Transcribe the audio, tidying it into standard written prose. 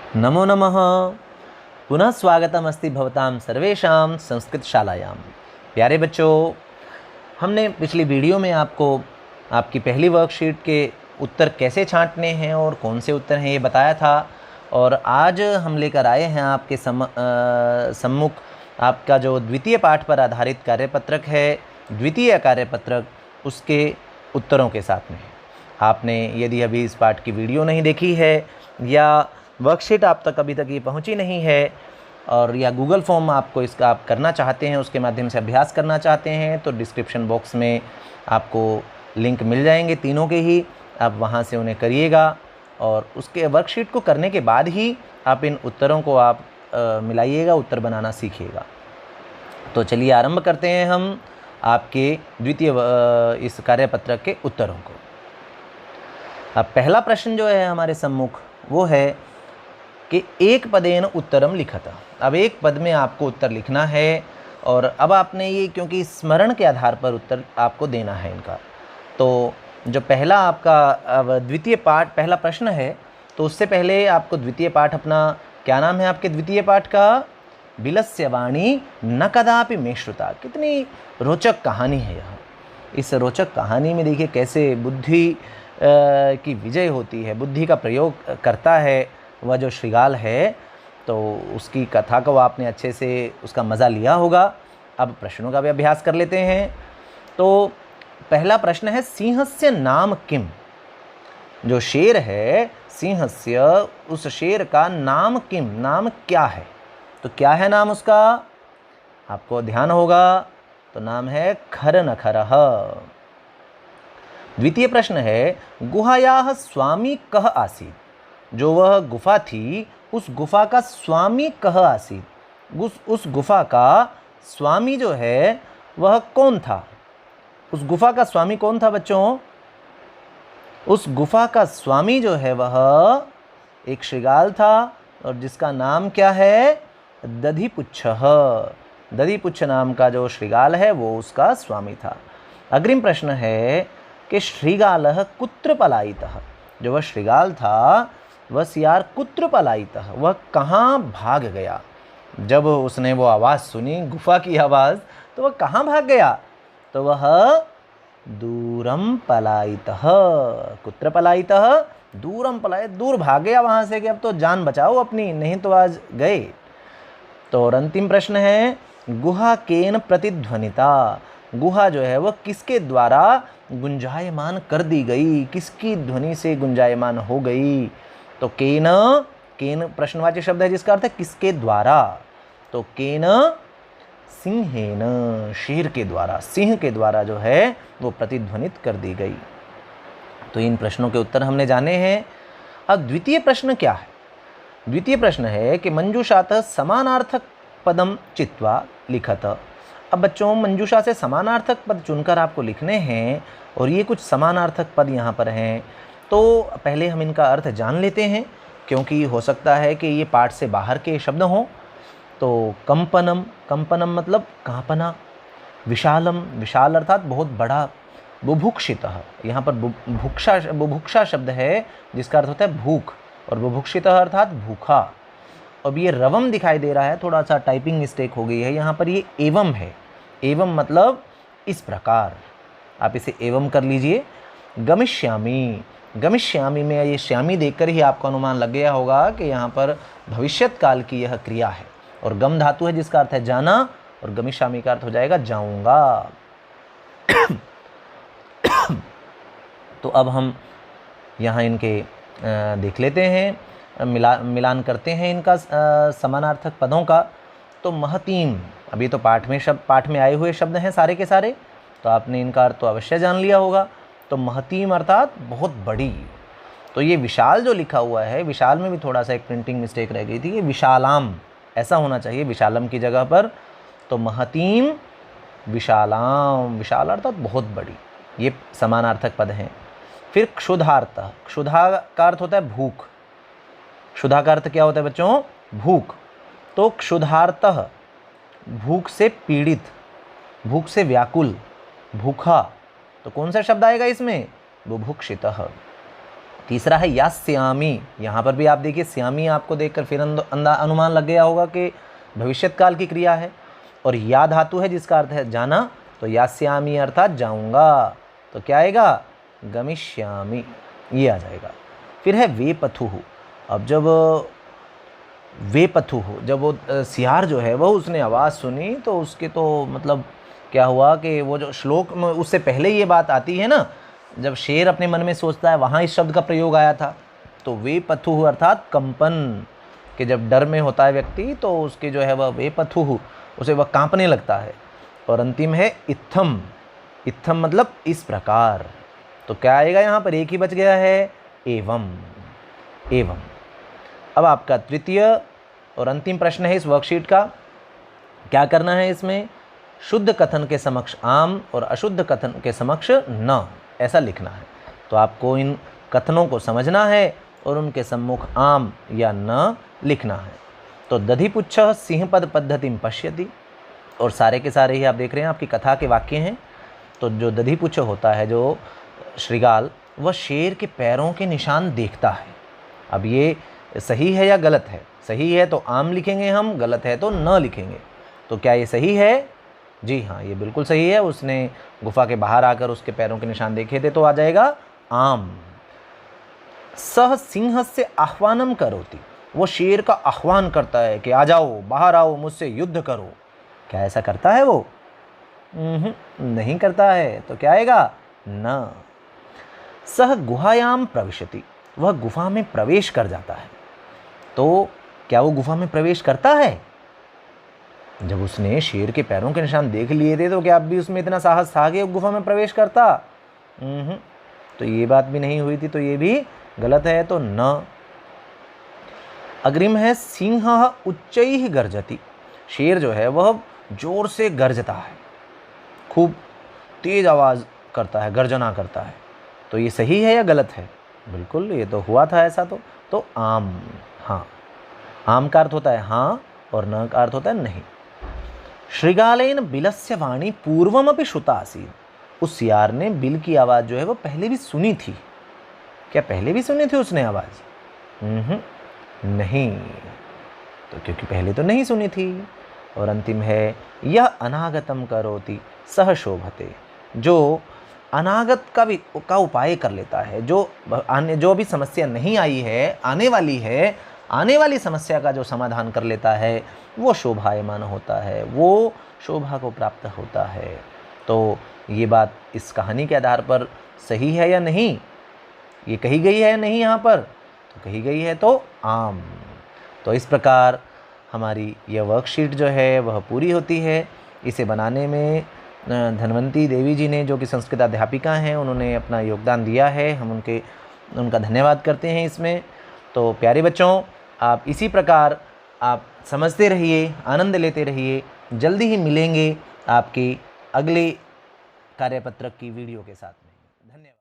नमो नमः। पुनः स्वागतमस्ति भवतां सर्वेषां संस्कृतशालायां। प्यारे बच्चों, हमने पिछली वीडियो में आपको आपकी पहली वर्कशीट के उत्तर कैसे छांटने हैं और कौन से उत्तर हैं ये बताया था। और आज हम लेकर आए हैं आपके सम्मुख आपका जो द्वितीय पाठ पर आधारित कार्यपत्रक है, द्वितीय कार्यपत्रक, उसके उत्तरों के साथ में। आपने यदि अभी इस पाठ की वीडियो नहीं देखी है या वर्कशीट आप तक अभी तक ये पहुंची नहीं है और या गूगल फॉर्म आपको इसका आप करना चाहते हैं, उसके माध्यम से अभ्यास करना चाहते हैं, तो डिस्क्रिप्शन बॉक्स में आपको लिंक मिल जाएंगे तीनों के ही। आप वहां से उन्हें करिएगा और उसके वर्कशीट को करने के बाद ही आप इन उत्तरों को आप मिलाइएगा, उत्तर बनाना सीखिएगा। तो चलिए आरंभ करते हैं हम आपके द्वितीय इस कार्यपत्रक के उत्तरों को। अब पहला प्रश्न जो है हमारे सम्मुख वो है कि एक पदेन उत्तरम लिखत। अब एक पद में आपको उत्तर लिखना है और अब आपने ये क्योंकि स्मरण के आधार पर उत्तर आपको देना है इनका, तो जो पहला आपका द्वितीय पाठ पहला प्रश्न है, तो उससे पहले आपको द्वितीय पाठ अपना क्या नाम है आपके द्वितीय पाठ का? बिलस्य वाणी न कदापि मे श्रुता। कितनी रोचक कहानी है यह। इस रोचक कहानी में देखिए कैसे बुद्धि की विजय होती है, बुद्धि का प्रयोग करता है वह जो श्रीगाल है। तो उसकी कथा को आपने अच्छे से उसका मज़ा लिया होगा। अब प्रश्नों का भी अभ्यास कर लेते हैं। तो पहला प्रश्न है, सिंहस्य नाम किम? जो शेर है सिंहस्य, उस शेर का नाम किम, नाम क्या है? तो क्या है नाम उसका? आपको ध्यान होगा, तो नाम है खरनखरः। द्वितीय प्रश्न है, गुहायाः स्वामी कः आसीत्? जो वह गुफा थी उस गुफा का स्वामी कह आसीत? उस गुफा का स्वामी जो है वह कौन था? उस गुफा का स्वामी कौन था बच्चों? उस गुफा का स्वामी जो है वह एक श्रीगाल था और जिसका नाम क्या है? दधिपुच्छः। दधिपुच्छ नाम का जो श्रीगाल है वो उसका स्वामी था। अग्रिम प्रश्न है कि श्रीगालः कुत्र पलायितः? जो वह श्रीगाल था वह सियार कुत्र पलायितः, वह कहाँ भाग गया? जब उसने वो आवाज़ सुनी, गुफा की आवाज़, तो वह कहाँ भाग गया? तो वह दूरम पलायितः। कुत्र पलायितः? दूरम पलायित, दूर भाग गया वहाँ से कि अब तो जान बचाओ अपनी, नहीं तो आज गए। तो और अंतिम प्रश्न है, गुहा केन प्रतिध्वनिता? गुहा जो है वह किसके द्वारा गुंजायमान कर दी गई, किसकी ध्वनि से गुंजायमान हो गई? तो केन, केन प्रश्नवाची शब्द है जिसका अर्थ है किसके द्वारा। तो केन सिंहेन, शेर के द्वारा, सिंह के द्वारा जो है वो प्रतिध्वनित कर दी गई। तो इन प्रश्नों के उत्तर हमने जाने हैं। अब द्वितीय प्रश्न क्या है? द्वितीय प्रश्न है कि मंजूषातः समानार्थक पदम चित्वा लिखत। अब बच्चों मंजूषा से समानार्थक पद चुनकर आपको लिखने हैं और ये कुछ समानार्थक पद यहाँ पर हैं। तो पहले हम इनका अर्थ जान लेते हैं, क्योंकि हो सकता है कि ये पाठ से बाहर के शब्द हों। तो कंपनम, कंपनम मतलब कांपना। विशालम, विशाल अर्थात बहुत बड़ा। बुभुक्षितः, यहाँ पर बुभुक्षा शब्द है जिसका अर्थ होता है भूख, और बुभुक्षितः अर्थात भूखा। अब ये रवम दिखाई दे रहा है, थोड़ा सा टाइपिंग मिस्टेक हो गई है, यहाँ पर ये एवं है। एवं मतलब इस प्रकार, आप इसे एवं कर लीजिए। गमिष्यामि, गमिष्यामि में ये श्यामी देखकर ही आपको अनुमान लग गया होगा कि यहाँ पर भविष्यत काल की यह क्रिया है, और गम धातु है जिसका अर्थ है जाना, और गमिष्यामि का अर्थ हो जाएगा जाऊंगा। तो अब हम यहाँ इनके देख लेते हैं, मिलान करते हैं इनका समानार्थक पदों का। तो महतीम, अभी तो पाठ में आए हुए शब्द हैं सारे के सारे, तो आपने इनका अर्थ तो अवश्य जान लिया होगा। तो महतीम अर्थात बहुत बड़ी। तो ये विशाल जो लिखा हुआ है, विशाल में भी थोड़ा सा एक प्रिंटिंग मिस्टेक रह गई थी, ये विशालाम ऐसा होना चाहिए विशालम की जगह पर। तो महतीम विशालाम, विशाल अर्थात बहुत बड़ी, ये समानार्थक पद हैं। फिर क्षुधार्त, क्षुधा का अर्थ होता है भूख। क्षुधा का अर्थ क्या होता है बच्चों? भूख। तो क्षुधार्तः, भूख से पीड़ित, भूख से व्याकुल, भूखा। तो कौन सा शब्द आएगा इसमें? बुभुक्षितः। तीसरा है यास्यामि। यहाँ पर भी आप देखिए श्यामी आपको देखकर फिर अनुमान लग गया होगा कि भविष्यत काल की क्रिया है। और या धातु है जिसका अर्थ है जाना, तो यास्यामि अर्थात जाऊँगा। तो क्या आएगा? गमिष्यामि, ये आ जाएगा। फिर है वेपथुः। अब जब वेपथुः, जब वो सियार जो है वो उसने आवाज़ सुनी तो उसके तो मतलब क्या हुआ कि वो जो श्लोक में उससे पहले ये बात आती है ना, जब शेर अपने मन में सोचता है वहाँ इस शब्द का प्रयोग आया था। तो वेपथुः अर्थात कंपन, कि जब डर में होता है व्यक्ति तो उसके जो है वह वेपथुः, उसे वह कांपने लगता है। और अंतिम है इत्थम। इत्थम मतलब इस प्रकार। तो क्या आएगा यहाँ पर? एक ही बच गया है, एवं। एवं। अब आपका तृतीय और अंतिम प्रश्न है इस वर्कशीट का। क्या करना है इसमें? शुद्ध कथन के समक्ष आम और अशुद्ध कथन के समक्ष न, ऐसा लिखना है। तो आपको इन कथनों को समझना है और उनके सम्मुख आम या न लिखना है। तो दधिपुच्छः सिंहपद पद्धतिं पश्यति, और सारे के सारे ही आप देख रहे हैं आपकी कथा के वाक्य हैं। तो जो दधिपुच्छ होता है, जो श्रृगाल, वह शेर के पैरों के निशान देखता है। अब ये सही है या गलत है? सही है तो आम लिखेंगे हम, गलत है तो न लिखेंगे। तो क्या ये सही है? जी हाँ, ये बिल्कुल सही है। उसने गुफा के बाहर आकर उसके पैरों के निशान देखे थे, तो आ जाएगा आम। सह सिंह से आह्वानम करोति, वो शेर का आह्वान करता है कि आ जाओ, बाहर आओ, मुझसे युद्ध करो। क्या ऐसा करता है वो? नहीं करता है। तो क्या आएगा? न। सह गुहायाम प्रविशति, वह गुफा में प्रवेश कर जाता है। तो क्या वो गुफा में प्रवेश करता है? जब उसने शेर के पैरों के निशान देख लिए थे तो क्या अब भी उसमें इतना साहस था कि वो गुफा में प्रवेश करता? तो ये बात भी नहीं हुई थी, तो ये भी गलत है। तो न। अग्रिम है सिंह उच्चैः गर्जति, शेर जो है वह जोर से गरजता है, खूब तेज आवाज़ करता है, गर्जना करता है। तो ये सही है या गलत है? बिल्कुल, ये तो हुआ था ऐसा। तो आम। हाँ, आम का अर्थ होता है हाँ और न का अर्थ होता है नहीं। श्रृगालेन बिलस्य वाणी पूर्वमपि श्रुता आसीत्, उस सियार ने बिल की आवाज़ जो है वो पहले भी सुनी थी। क्या पहले भी सुनी थी उसने आवाज़? नहीं, तो क्योंकि पहले तो नहीं सुनी थी। और अंतिम है यह अनागतम करोति सह शोभते, जो अनागत का उपाय कर लेता है, जो अभी समस्या नहीं आई है, आने वाली है, आने वाली समस्या का जो समाधान कर लेता है वो शोभायमान होता है, वो शोभा को प्राप्त होता है। तो ये बात इस कहानी के आधार पर सही है या नहीं? ये कही गई है या नहीं यहाँ पर? तो कही गई है, तो आम। तो इस प्रकार हमारी यह वर्कशीट जो है वह पूरी होती है। इसे बनाने में धनवंती देवी जी ने, जो कि संस्कृत अध्यापिका हैं, उन्होंने अपना योगदान दिया है। हम उनका धन्यवाद करते हैं इसमें। तो प्यारे बच्चों, आप इसी प्रकार आप समझते रहिए, आनंद लेते रहिए। जल्दी ही मिलेंगे आपके अगले कार्यपत्रक की वीडियो के साथ में। धन्यवाद।